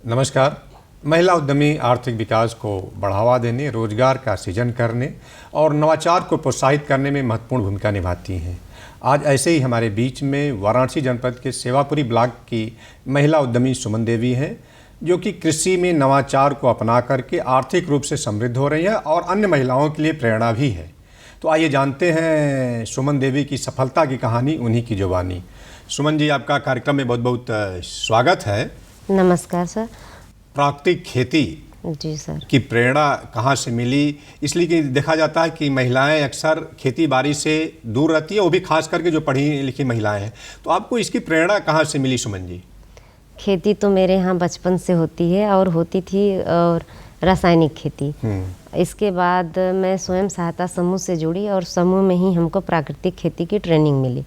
नमस्कार। महिला उद्यमी आर्थिक विकास को बढ़ावा देने, रोजगार का सृजन करने और नवाचार को प्रोत्साहित करने में महत्वपूर्ण भूमिका निभाती हैं। आज ऐसे ही हमारे बीच में वाराणसी जनपद के सेवापुरी ब्लॉक की महिला उद्यमी सुमन देवी हैं, जो कि कृषि में नवाचार को अपना करके आर्थिक रूप से समृद्ध हो रही है और अन्य महिलाओं के लिए प्रेरणा भी है। तो आइए जानते हैं सुमन देवी की सफलता की कहानी, उन्हीं की जुबानी। सुमन जी, आपका कार्यक्रम में बहुत बहुत स्वागत है। नमस्कार सर। प्राकृतिक खेती जी सर की प्रेरणा कहाँ से मिली? इसलिए कि देखा जाता है कि महिलाएं अक्सर खेती बाड़ी से दूर रहती है, वो भी खास करके जो पढ़ी लिखी महिलाएं हैं। तो आपको इसकी प्रेरणा कहाँ से मिली सुमन जी? खेती तो मेरे यहाँ बचपन से होती है और होती थी, और रासायनिक खेती। इसके बाद मैं स्वयं सहायता समूह से जुड़ी और समूह में ही हमको प्राकृतिक खेती की ट्रेनिंग मिली।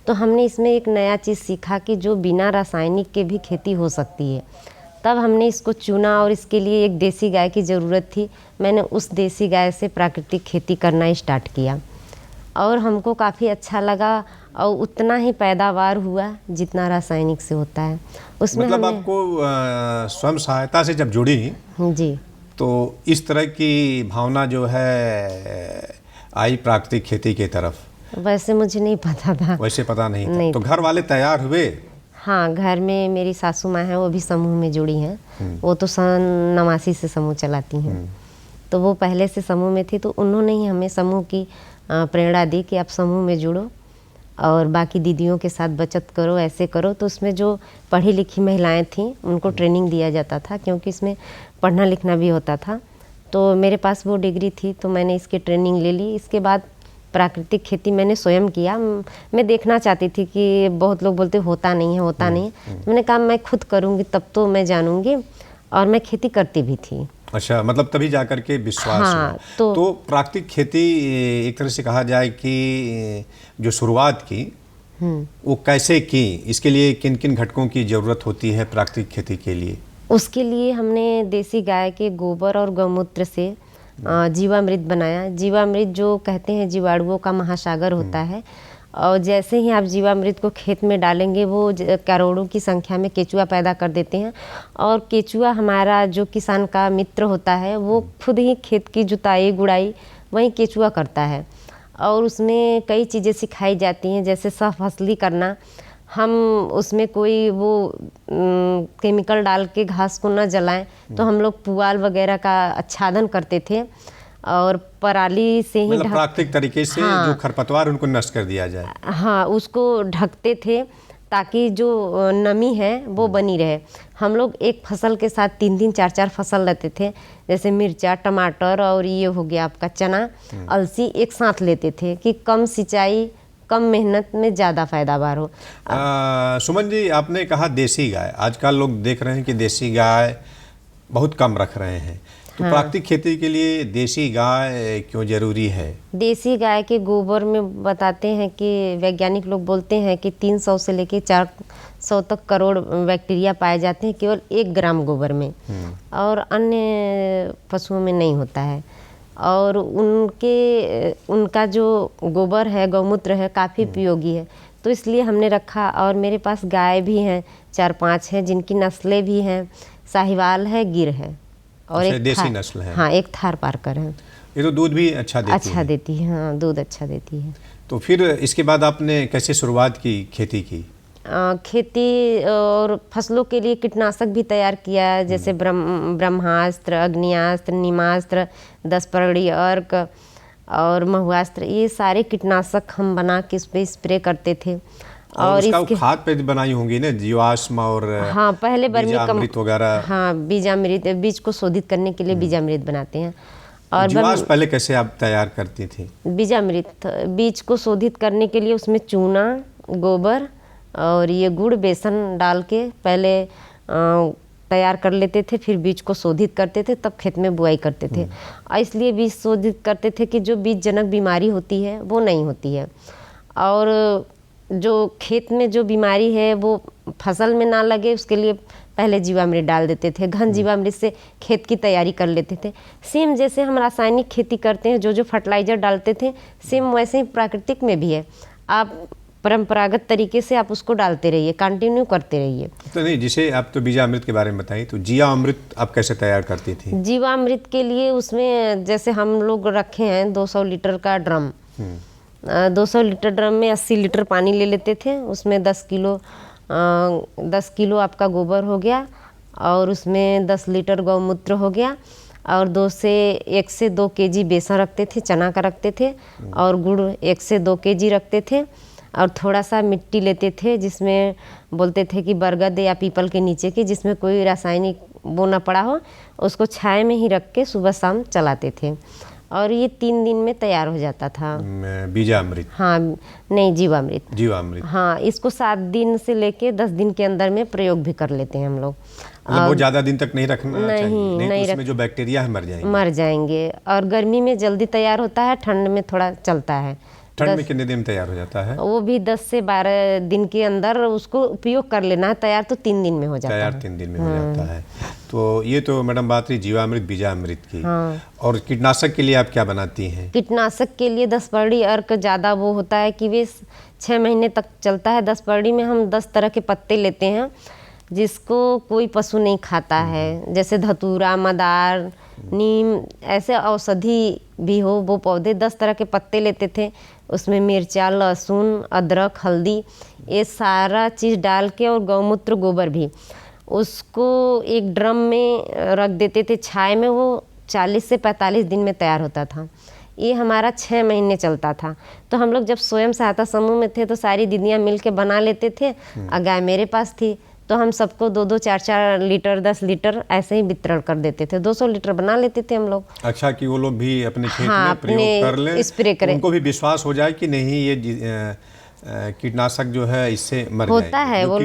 तो हमने इसमें एक नया चीज़ सीखा कि जो बिना रासायनिक के भी खेती हो सकती है। तब हमने इसको चुना और इसके लिए एक देसी गाय की ज़रूरत थी। मैंने उस देसी गाय से प्राकृतिक खेती करना स्टार्ट किया और हमको काफ़ी अच्छा लगा और उतना ही पैदावार हुआ जितना रासायनिक से होता है। उसमें मतलब आपको स्वयं सहायता से जब जुड़ी जी, तो इस तरह की भावना जो है आई प्राकृतिक खेती की तरफ? वैसे मुझे नहीं पता था। वैसे पता नहीं था? नहीं। तो घर वाले तैयार हुए? हाँ, घर में मेरी सासू माँ हैं, वो भी समूह में जुड़ी हैं। वो तो सन 89 से समूह चलाती हैं। तो वो पहले से समूह में थी, तो उन्होंने ही हमें समूह की प्रेरणा दी कि आप समूह में जुड़ो और बाकी दीदियों के साथ बचत करो, ऐसे करो। तो उसमें जो पढ़ी लिखी महिलाएं थीं उनको ट्रेनिंग दिया जाता था, क्योंकि इसमें पढ़ना लिखना भी होता था। तो मेरे पास वो डिग्री थी, तो मैंने इसकी ट्रेनिंग ले ली। इसके बाद प्राकृतिक खेती मैंने स्वयं किया। मैं देखना चाहती थी कि बहुत लोग बोलते होता नहीं है, होता नहीं है। मैंने कहा मैं खुद करूँगी तब तो मैं जानूँगी, और मैं खेती करती भी थी। अच्छा, मतलब तभी जाकर के विश्वास हाँ, हुआ। तो प्राकृतिक खेती एक तरह से कहा जाए कि जो शुरुआत की वो कैसे की? इसके लिए किन किन घटकों की ज़रूरत होती है प्राकृतिक खेती के लिए? उसके लिए हमने देसी गाय के गोबर और गौमूत्र से जीवामृत बनाया। जीवामृत जो कहते हैं जीवाणुओं का महासागर होता है, और जैसे ही आप जीवामृत को खेत में डालेंगे वो करोड़ों की संख्या में केचुआ पैदा कर देते हैं। और केचुआ हमारा जो किसान का मित्र होता है, वो खुद ही खेत की जुताई गुड़ाई वही केचुआ करता है। और उसमें कई चीज़ें सिखाई जाती हैं, जैसे सहफसली करना। हम उसमें कोई वो केमिकल डाल के घास को न जलाएं, तो हम लोग पुआल वगैरह का आच्छादन करते थे और पराली से ही मतलब प्राकृतिक तरीके से हाँ, जो खरपतवार उनको नष्ट कर दिया जाए। हाँ, उसको ढकते थे ताकि जो नमी है वो बनी रहे। हम लोग एक फसल के साथ 3-3 4-4 फसल लेते थे, जैसे मिर्चा, टमाटर और ये हो गया आपका चना, अलसी एक साथ लेते थे कि कम सिंचाई कम मेहनत में ज़्यादा पैदावार हो। सुमन जी, आपने कहा देसी गाय। आजकल लोग देख रहे हैं कि देसी गाय बहुत कम रख रहे हैं। तो प्राकृतिक खेती के लिए देसी गाय क्यों जरूरी है? देसी गाय के गोबर में बताते हैं कि वैज्ञानिक लोग बोलते हैं कि 300 से लेकर 400 तक करोड़ बैक्टीरिया पाए जाते हैं केवल 1 ग्राम गोबर में, और अन्य पशुओं में नहीं होता है। और उनका जो गोबर है, गौमूत्र है, काफ़ी उपयोगी है। तो इसलिए हमने रखा। और मेरे पास गाय भी हैं, 4-5 हैं, जिनकी नस्लें भी हैं। साहिवाल है, गिर है, और एक देसी नस्ल है। हाँ, एक थार पारकर है। ये तो दूध भी अच्छा देती है। हाँ, दूध अच्छा देती है। तो फिर इसके बाद आपने कैसे शुरुआत की खेती की? खेती और फसलों के लिए कीटनाशक भी तैयार किया, जैसे ब्रह्मास्त्र, अग्नियास्त्र, नीमास्त्र, 10 परगड़ी अर्क और महुआस्त्र। ये सारे कीटनाशक हम बना के इस पर स्प्रे करते थे। और इसके खाद पे बनाई होंगी ना, जीवाश्म और हाँ, पहले बीजामृत वगैरह। हाँ, बीजामृत, बीज को शोधित करने के लिए बीजामृत बनाते हैं। और जीवाश्म पहले कैसे आप तैयार करती थी? बीजामृत बीज को शोधित करने के लिए उसमें चूना, गोबर और ये गुड़, बेसन डाल के पहले तैयार कर लेते थे, फिर बीज को शोधित करते थे, तब खेत में बुआई करते थे। और इसलिए बीज शोधित करते थे कि जो बीज जनक बीमारी होती है वो नहीं होती है, और जो खेत में जो बीमारी है वो फसल में ना लगे, उसके लिए पहले जीवामृत डाल देते थे। घन जीवामृत से खेत की तैयारी कर लेते थे। सेम जैसे हम रासायनिक खेती करते हैं, जो जो फर्टिलाइज़र डालते थे, सेम वैसे ही प्राकृतिक में भी है। आप परंपरागत तरीके से आप उसको डालते रहिए, कंटिन्यू करते रहिए। तो नहीं, जिसे आप तो बीजामृत के बारे में बताइए, तो जीवामृत आप कैसे तैयार करती थी? जीवामृत के लिए उसमें जैसे हम लोग रखे हैं 200 लीटर का ड्रम। 200 लीटर ड्रम में 80 लीटर पानी ले लेते थे। उसमें 10 किलो आपका गोबर हो गया, और उसमें 10 लीटर गौमूत्र हो गया, और 1 से 2 केजी बेसन रखते थे, चना का रखते थे, और गुड़ 1 से 2 केजी रखते थे, और थोड़ा सा मिट्टी लेते थे जिसमें बोलते थे कि बरगद या पीपल के नीचे की, जिसमें कोई रासायनिक वो ना पड़ा हो, उसको छाया में ही रख के सुबह शाम चलाते थे, और ये 3 दिन में तैयार हो जाता था। बीजामृत? हाँ, नहीं, जीवामृत। जीवामृत, हाँ, इसको 7 दिन से लेके 10 दिन के अंदर में प्रयोग भी कर लेते हैं हम लोग। मतलब बहुत ज़्यादा दिन तक नहीं रखना चाहिए, नहीं तो उसमें जो बैक्टीरिया है मर जाएंगे। और गर्मी में जल्दी तैयार होता है, ठंड में थोड़ा चलता है। ठंड में कितने दिन में तैयार हो जाता है? वो भी 10 से 12 दिन के अंदर उसको उपयोग कर लेना है। तैयार तो 3 दिन में हो जाता है। तैयार 3 दिन में हो जाता है। तो ये तो मैडम बात रही जीवामृत बीजामृत की। हाँ। और कीटनाशक के लिए आप क्या बनाती हैं? कीटनाशक के लिए 10 परड़ी अर्क ज़्यादा वो होता है कि वे 6 महीने तक चलता है। 10 परड़ी में हम 10 तरह के पत्ते लेते हैं जिसको कोई पशु नहीं खाता है, जैसे धतूरा, मदार, नीम, ऐसे औषधि भी हो वो पौधे। 10 तरह के पत्ते लेते थे, उसमें मिर्चा, लहसुन, अदरक, हल्दी, ये सारा चीज़ डाल के, और गौमूत्र, गोबर भी, उसको एक ड्रम में रख देते थे छाए में। वो 40 से 45 दिन में तैयार होता था। ये हमारा 6 महीने चलता था। तो हम लोग जब स्वयं सहायता समूह में थे तो सारी दीदियाँ मिल के बना लेते थे, और गाय मेरे पास थी तो हम सबको 2-2, 4-4 लीटर, 10 लीटर ऐसे ही वितरण कर देते थे। 200 लीटर बना लेते थे हम लोग। अच्छा, कि वो लोग भी अपने खेत हाँ, में प्रयोग कर लें, स्प्रे करें, उनको भी विश्वास हो जाए कि नहीं ये कीटनाशक जो है इससे मर होता है। वो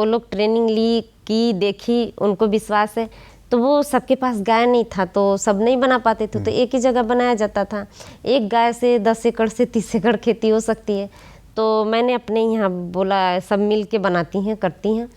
लोग ट्रेनिंग ली, की, देखी, उनको विश्वास है। तो वो सबके पास गाय नहीं था तो सब नहीं बना पाते थे, तो एक ही जगह बनाया जाता था। एक गाय से 10 एकड़ से 30 एकड़ खेती हो सकती है। तो मैंने अपने यहाँ बोला सब मिल के बनाती हैं, करती हैं।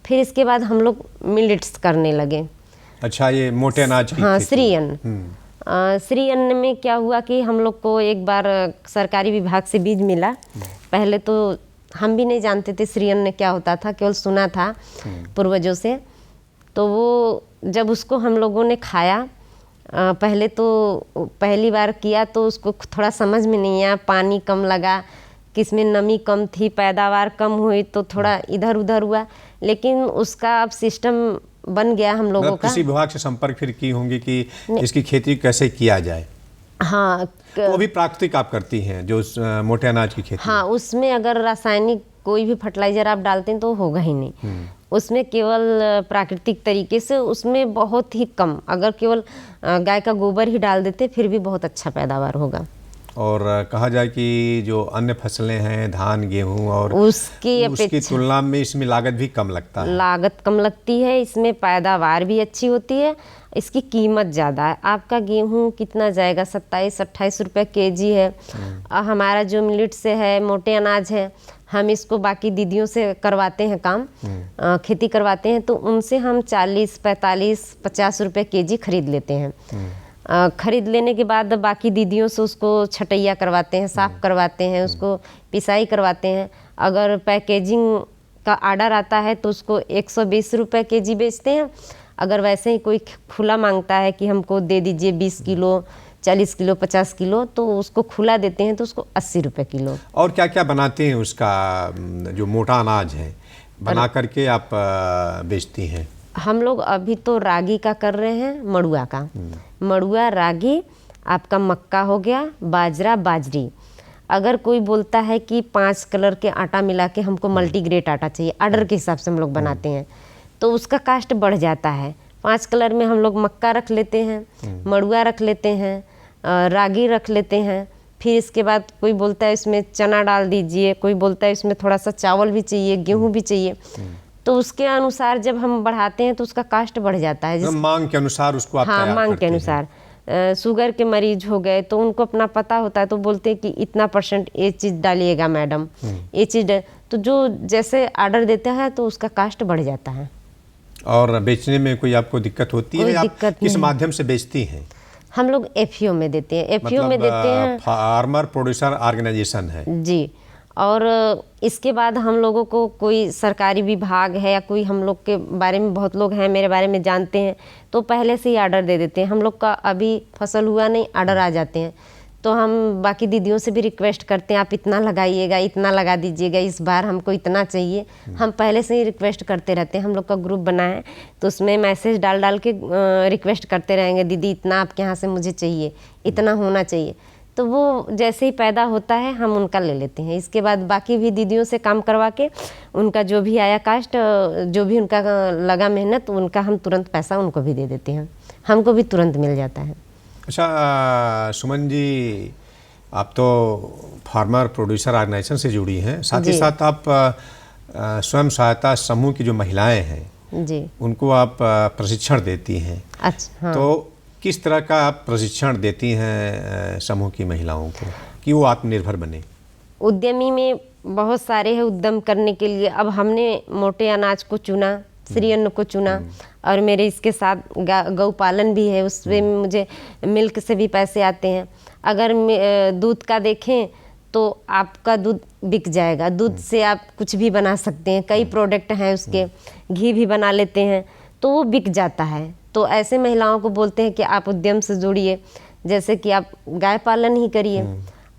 फिर इसके बाद हम लोग मिलेट्स करने लगे। अच्छा, ये मोटे अनाज की? हाँ, श्री अन्न। श्री अन्न में क्या हुआ कि हम लोग को एक बार सरकारी विभाग से बीज मिला। पहले तो हम भी नहीं जानते थे श्री अन्न क्या होता था, केवल सुना था पूर्वजों से। तो वो जब उसको हम लोगों ने खाया, पहले तो पहली बार किया तो उसको थोड़ा समझ में नहीं आया, पानी कम लगा, किसमें नमी कम थी, पैदावार कम हुई, तो थोड़ा इधर उधर हुआ। लेकिन उसका अब सिस्टम बन गया हम लोगों का। किसी विभाग से संपर्क फिर की होंगी कि इसकी खेती कैसे किया जाए? हाँ, तो वो भी प्राकृतिक आप करती हैं जो मोटे अनाज की खेती? हाँ, उसमें अगर रासायनिक कोई भी फर्टिलाइजर आप डालते हैं तो होगा ही नहीं। उसमें केवल प्राकृतिक तरीके से, उसमें बहुत ही कम, अगर केवल गाय का गोबर ही डाल देते फिर भी बहुत अच्छा पैदावार होगा। और कहा जाए कि जो अन्य फसलें हैं, धान, गेहूं, और उसकी तुलना में इसमें लागत भी कम लगता है। लागत कम लगती है, इसमें पैदावार भी अच्छी होती है, इसकी कीमत ज़्यादा है। आपका गेहूं कितना जाएगा? 27-28 रुपये केजी है। और हमारा जो मिलेट से है, मोटे अनाज है, हम इसको बाकी दीदियों से करवाते हैं काम, खेती करवाते हैं, तो उनसे हम 40, 45, 50 रुपये केजी खरीद लेते हैं। खरीद लेने के बाद बाकी दीदियों से उसको छटैया करवाते हैं, साफ़ करवाते हैं, उसको पिसाई करवाते हैं। अगर पैकेजिंग का आर्डर आता है तो उसको 120 रुपये केजी बेचते हैं। अगर वैसे ही कोई खुला मांगता है कि हमको दे दीजिए 20 किलो, 40 किलो, 50 किलो, तो उसको खुला देते हैं तो उसको 80 रुपये किलो। और क्या क्या बनाते हैं उसका, जो मोटा अनाज है बना करके आप बेचती हैं? हम लोग अभी तो रागी का कर रहे हैं, मड़ुआ का। मड़ुआ, रागी, आपका मक्का हो गया, बाजरा, बाजरी। अगर कोई बोलता है कि 5 कलर के आटा मिला के हमको मल्टीग्रेट आटा चाहिए, ऑर्डर के हिसाब से हम लोग बनाते हैं, तो उसका कास्ट बढ़ जाता है। 5 कलर में हम लोग मक्का रख लेते हैं, मड़ुआ रख लेते हैं, रागी रख लेते हैं। फिर इसके बाद कोई बोलता है इसमें चना डाल दीजिए, कोई बोलता है इसमें थोड़ा सा चावल भी चाहिए, गेहूँ भी चाहिए। तो उसके अनुसार जब हम बढ़ाते हैं तो उसका कास्ट बढ़ जाता है। मांग के अनुसार उसको आप हाँ, मांग के अनुसार। शुगर के मरीज हो गए तो उनको अपना पता होता है, तो बोलते हैं कि इतना % ये चीज़ डालिएगा मैडम, ये चीज़, तो जो जैसे ऑर्डर देता है तो उसका कास्ट बढ़ जाता है। और बेचने में कोई आपको दिक्कत होती है? आप किस माध्यम से बेचती हैं? हम लोग FAO में देते हैं। FAO में देते हैं, फार्मर प्रोड्यूसर ऑर्गेनाइजेशन है जी। और इसके बाद हम लोगों को कोई सरकारी विभाग है या कोई हम लोग के बारे में बहुत लोग हैं मेरे बारे में जानते हैं, तो पहले से ही आर्डर दे देते हैं। हम लोग का अभी फसल हुआ नहीं, आर्डर आ जाते हैं, तो हम बाकी दीदियों से भी रिक्वेस्ट करते हैं आप इतना लगाइएगा, इतना लगा दीजिएगा, इस बार हमको इतना चाहिए। हम पहले से ही रिक्वेस्ट करते रहते हैं। हम लोग का ग्रुप बना है तो उसमें मैसेज डाल डाल के रिक्वेस्ट करते रहेंगे, दीदी इतना आपके यहाँ से मुझे चाहिए, इतना होना चाहिए। तो वो जैसे ही पैदा होता है हम उनका ले लेते हैं। इसके बाद बाकी भी दीदियों से काम करवा के उनका जो भी आया कास्ट, जो भी उनका लगा मेहनत, उनका हम तुरंत पैसा उनको भी दे देते हैं, हमको भी तुरंत मिल जाता है। अच्छा सुमन जी, आप तो फार्मर प्रोड्यूसर ऑर्गेनाइजेशन से जुड़ी हैं, साथ ही साथ आप स्वयं सहायता समूह की जो महिलाएं हैं जी, उनको आप प्रशिक्षण देती हैं। अच्छा, हाँ। तो किस तरह का आप प्रशिक्षण देती हैं समूह की महिलाओं को कि वो आत्मनिर्भर बने? उद्यमी में बहुत सारे हैं उद्यम करने के लिए। अब हमने मोटे अनाज को चुना, श्री अन्न को चुना, और मेरे इसके साथ गौ पालन भी है, उसमें मुझे मिल्क से भी पैसे आते हैं। अगर दूध का देखें तो आपका दूध बिक जाएगा, दूध से आप कुछ भी बना सकते हैं, कई प्रोडक्ट हैं उसके, घी भी बना लेते हैं, तो वो बिक जाता है। तो ऐसे महिलाओं को बोलते हैं कि आप उद्यम से जुड़िए, जैसे कि आप गाय पालन ही करिए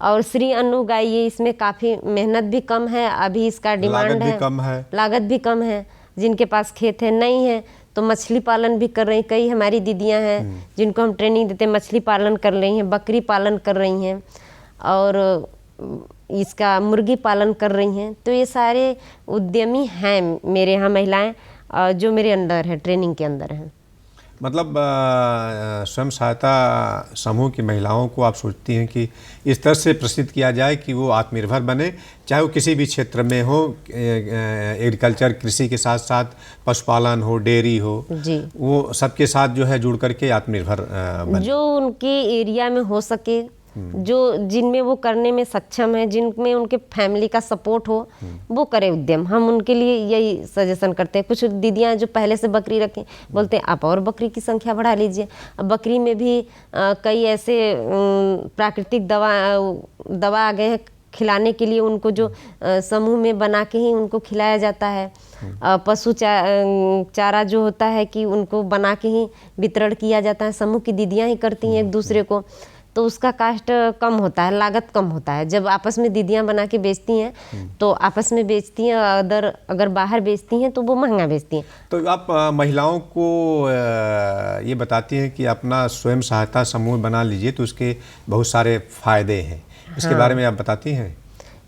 और श्री अन्न उगाइए। इसमें काफ़ी मेहनत भी कम है, अभी इसका डिमांड लागत है, भी कम है, लागत भी कम है। जिनके पास खेत है, नहीं है तो मछली पालन भी कर रही, कई हमारी दीदियां हैं जिनको हम ट्रेनिंग देते हैं, मछली पालन कर रही हैं, बकरी पालन कर रही हैं और इसका मुर्गी पालन कर रही हैं। तो ये सारे उद्यमी हैं मेरे यहाँ महिलाएं, जो मेरे अंदर है, ट्रेनिंग के अंदर हैं। मतलब स्वयं सहायता समूह की महिलाओं को आप सोचती हैं कि इस तरह से प्रसिद्ध किया जाए कि वो आत्मनिर्भर बने, चाहे वो किसी भी क्षेत्र में हो, एग्रीकल्चर कृषि के साथ साथ पशुपालन हो, डेयरी हो जी, वो सबके साथ जो है जुड़ करके आत्मनिर्भर बने। जो उनके एरिया में हो सके, जो जिनमें वो करने में सक्षम है, जिनमें उनके फैमिली का सपोर्ट हो, वो करे उद्यम। हम उनके लिए यही सजेशन करते हैं। कुछ दीदियां जो पहले से बकरी रखें, बोलते हैं आप और बकरी की संख्या बढ़ा लीजिए। अब बकरी में भी कई ऐसे प्राकृतिक दवा आ गए हैं खिलाने के लिए, उनको जो समूह में बना के ही उनको खिलाया जाता है। पशु चारा जो होता है कि उनको बना के ही वितरण किया जाता है, समूह की दीदियां ही करती हैं एक दूसरे को, तो उसका कास्ट कम होता है, लागत कम होता है। जब आपस में दीदियां बना के बेचती हैं तो आपस में बेचती हैं, अगर बाहर बेचती हैं तो वो महंगा बेचती हैं। तो आप महिलाओं को ये बताती हैं कि अपना स्वयं सहायता समूह बना लीजिए तो उसके बहुत सारे फायदे हैं, इसके बारे में आप बताती हैं?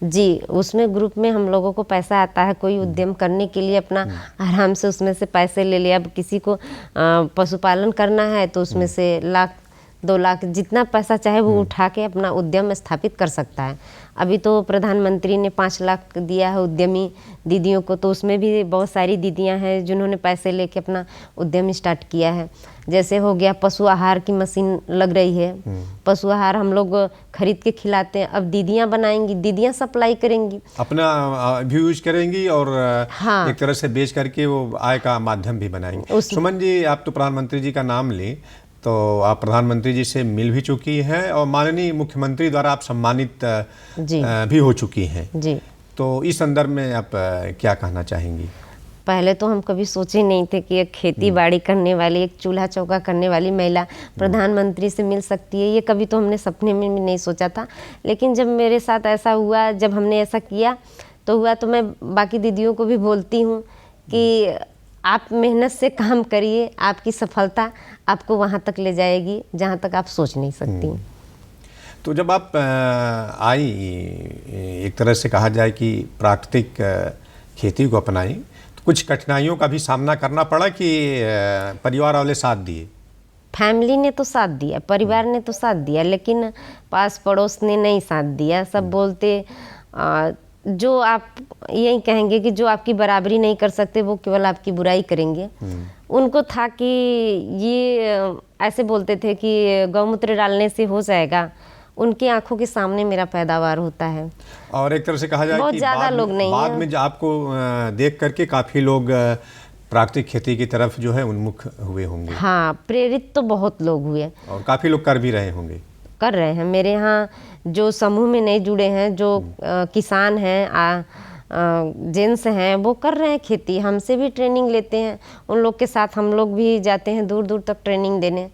जी, उसमें ग्रुप में हम लोगों को पैसा आता है, कोई उद्यम करने के लिए अपना आराम से उसमें से पैसे ले ले। अब किसी को पशुपालन करना है तो उसमें से 1 लाख 2 लाख जितना पैसा चाहे वो उठा के अपना उद्यम स्थापित कर सकता है। अभी तो प्रधानमंत्री ने 5 लाख दिया है उद्यमी दीदियों को, तो उसमें भी बहुत सारी दीदियां हैं जिन्होंने पैसे लेके अपना उद्यम स्टार्ट किया है। जैसे हो गया पशु आहार की मशीन लग रही है, पशु आहार हम लोग खरीद के खिलाते हैं, अब दीदियां बनाएंगी, दीदियां सप्लाई करेंगी, अपना भी यूज करेंगी और हाँ, एक तरह से बेच करके वो आय का माध्यम भी बनाएंगी। सुमन जी, आप तो प्रधानमंत्री जी का नाम लें, तो आप प्रधानमंत्री जी से मिल भी चुकी हैं और माननीय मुख्यमंत्री द्वारा आप सम्मानित भी हो चुकी हैं जी। तो इस संदर्भ में आप क्या कहना चाहेंगी? पहले तो हम कभी सोचे नहीं थे कि एक खेती बाड़ी करने वाली, एक चूल्हा चौका करने वाली महिला प्रधानमंत्री से मिल सकती है, ये कभी तो हमने सपने में भी नहीं सोचा था। लेकिन जब मेरे साथ ऐसा हुआ, जब हमने ऐसा किया तो हुआ, तो मैं बाकी दीदियों को भी बोलती हूँ कि आप मेहनत से काम करिए, आपकी सफलता आपको वहाँ तक ले जाएगी जहाँ तक आप सोच नहीं सकती। तो जब आप आई, एक तरह से कहा जाए कि प्राकृतिक खेती को अपनाई, तो कुछ कठिनाइयों का भी सामना करना पड़ा कि परिवार वाले साथ दिए? फैमिली ने तो साथ दिया, परिवार ने तो साथ दिया, लेकिन पास पड़ोस ने नहीं साथ दिया। सब बोलते जो आप यही कहेंगे कि जो आपकी बराबरी नहीं कर सकते वो केवल आपकी बुराई करेंगे। उनको था कि ये ऐसे बोलते थे कि गौमूत्र डालने से हो जाएगा, उनकी आंखों के सामने मेरा पैदावार होता है। और एक तरह से कहा जाए बहुत कि ज़्यादा लोग नहीं बाद में आपको देख करके काफ़ी लोग प्राकृतिक खेती की तरफ जो है उन्मुख हुए होंगे। हाँ, प्रेरित तो बहुत लोग हुए और काफ़ी लोग कर भी रहे होंगे। कर रहे हैं। मेरे यहाँ जो समूह में नहीं जुड़े हैं, जो किसान हैं, जेंट्स हैं, वो कर रहे हैं खेती, हमसे भी ट्रेनिंग लेते हैं। उन लोग के साथ हम लोग भी जाते हैं दूर दूर तक ट्रेनिंग देने।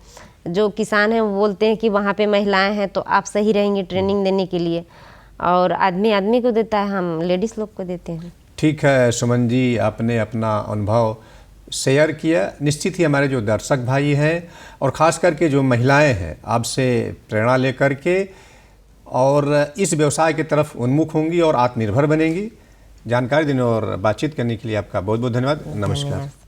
जो किसान हैं वो बोलते हैं कि वहाँ पे महिलाएं हैं तो आप सही रहेंगी ट्रेनिंग देने के लिए, और आदमी आदमी को देता है, हम लेडीज़ लोग को देते हैं। ठीक है सुमन जी, आपने अपना अनुभव शेयर किया। निश्चित ही हमारे जो दर्शक भाई हैं और ख़ास करके जो महिलाएं हैं आपसे प्रेरणा लेकर के और इस व्यवसाय की तरफ उन्मुख होंगी और आत्मनिर्भर बनेंगी। जानकारी देने और बातचीत करने के लिए आपका बहुत बहुत धन्यवाद। नमस्कार।